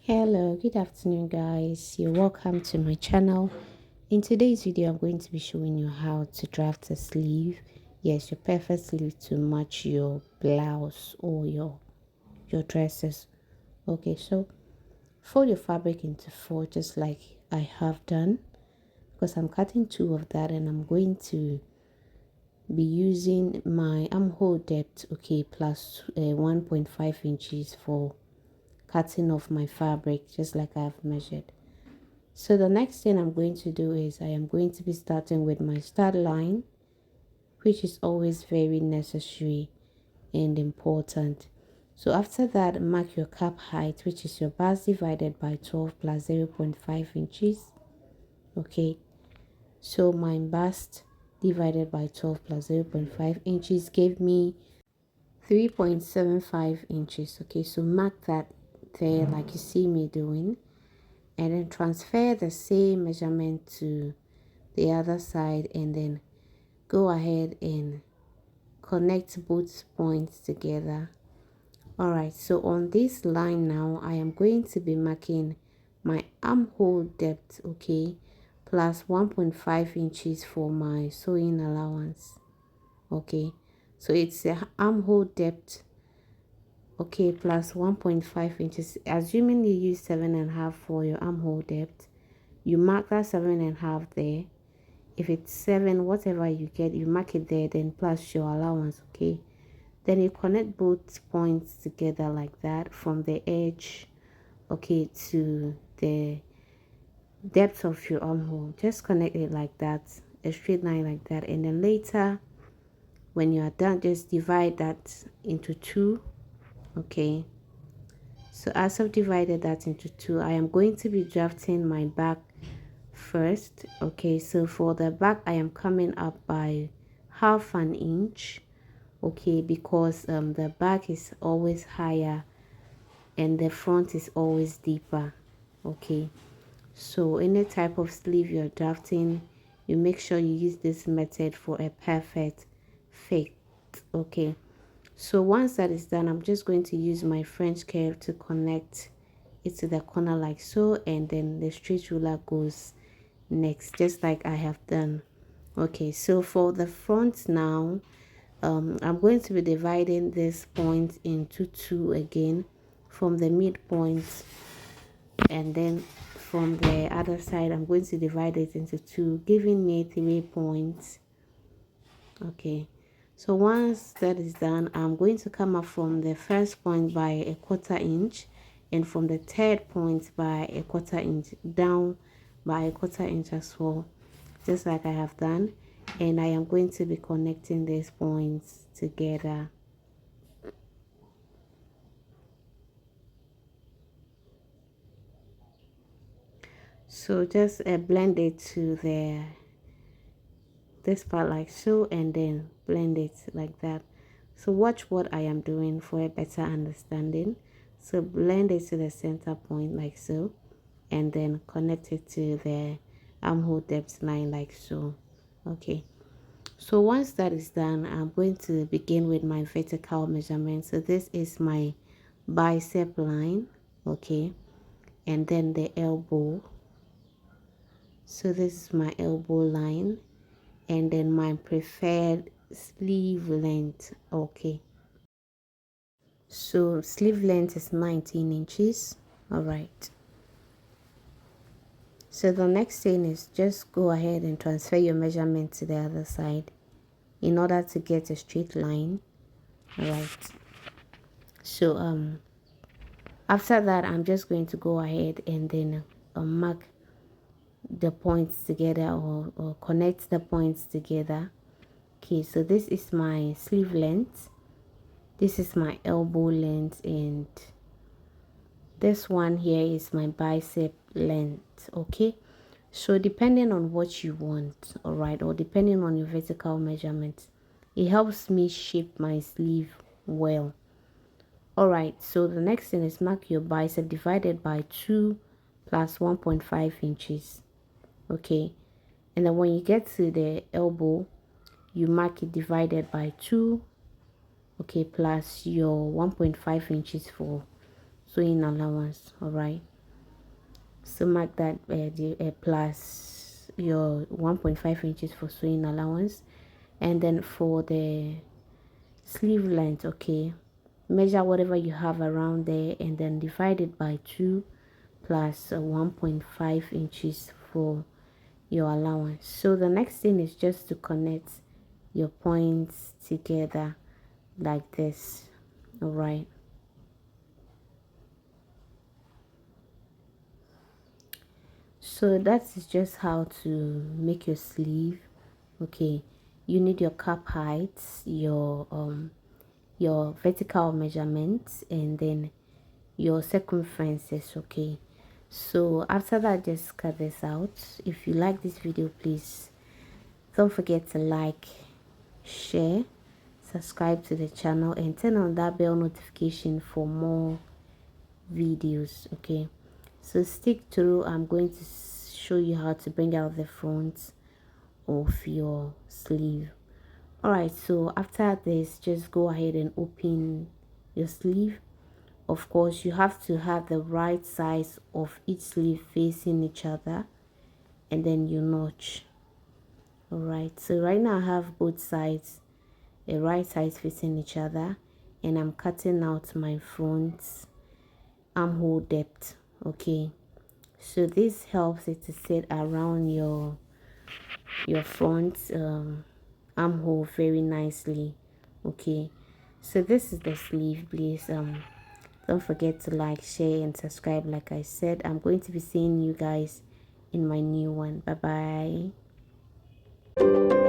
Hello, good afternoon guys. You're welcome to my channel. In today's video I'm going to be showing you how to draft a sleeve. Yes, your perfect sleeve to match your blouse or your dresses. Okay, so fold your fabric into four just like I have done, because I'm cutting two of that and I'm going to be using my armhole depth, okay, plus 1.5 inches for cutting off my fabric just like I've measured. So the next thing I'm going to do is I am going to be starting with my start line, which is always very necessary and important. So after that, mark your cap height, which is your bust divided by 12 plus 0.5 inches. Okay, so my bust divided by 12 plus 0.5 inches gave me 3.75 inches. Okay, so mark that there like you see me doing, and then transfer the same measurement to the other side, and then go ahead and connect both points together. All right, so on this line now I am going to be marking my armhole depth, okay, plus 1.5 inches for my sewing allowance. Okay, so it's the armhole depth, okay, plus 1.5 inches, assuming you use 7.5 for your armhole depth. You mark that 7.5 there. If it's 7, whatever you get, you mark it there, then plus your allowance. Okay, then you connect both points together like that from the edge, okay, to the depth of your armhole. Just connect it like that, a straight line like that, and then later when you are done, just divide that into two. Okay, so as I've divided that into two, I am going to be drafting my back first. Okay, so for the back I am coming up by half an inch, okay, because the back is always higher and the front is always deeper. Okay, so any type of sleeve you're drafting, you make sure you use this method for a perfect fit. Okay, so once that is done, I'm just going to use my French curve to connect it to the corner like so, and then the straight ruler goes next, just like I have done. Okay, so for the front now, I'm going to be dividing this point into two again from the midpoint, and then from the other side I'm going to divide it into two, giving me 3 points. Okay, so once that is done, I'm going to come up from the first point by a 1/4 inch, and from the third point by a 1/4 inch, down by a 1/4 inch as well, just like I have done. And I am going to be connecting these points together. So just blend it to this part like so, and then blend it like that. So watch what I am doing for a better understanding. So blend it to the center point like so, and then connect it to the armhole depth line like so. Okay, so once that is done, I'm going to begin with my vertical measurement. So this is my bicep line, okay, and then the elbow. So this is my elbow line, and then my preferred sleeve length. Okay, so sleeve length is 19 inches. All right, so the next thing is just go ahead and transfer your measurement to the other side in order to get a straight line. All right, so after that I'm just going to go ahead and then mark the points together, or connect the points together. Okay, so this is my sleeve length, this is my elbow length, and this one here is my bicep length. Okay, so depending on what you want, all right, or depending on your vertical measurement, it helps me shape my sleeve well. All right, so the next thing is mark your bicep divided by 2 plus 1.5 inches. Okay, and then when you get to the elbow, you mark it divided by 2, okay, plus your 1.5 inches for sewing allowance. All right, So mark that plus your 1.5 inches for sewing allowance. And then for the sleeve length, okay, measure whatever you have around there and then divide it by 2 plus 1.5 inches for your allowance. So the next thing is just to connect your points together like this. All right, so that is just how to make your sleeve. Okay, you need your cap height, your vertical measurements, and then your circumferences. Okay, so after that, just cut this out. If you like this video, please don't forget to like, share, subscribe to the channel, and turn on that bell notification for more videos. Okay, so stick through. I'm going to show you how to bring out the front of your sleeve. All right, so after this, just go ahead and open your sleeve. Of course, you have to have the right size of each sleeve facing each other, and then you notch. All right, so right now I have both sides the right sides facing each other, and I'm cutting out my front armhole depth. Okay, so this helps it to sit around your front armhole very nicely. Okay, so this is the sleeve. Please don't forget to like, share, and subscribe. Like I said, I'm going to be seeing you guys in my new one. Bye bye.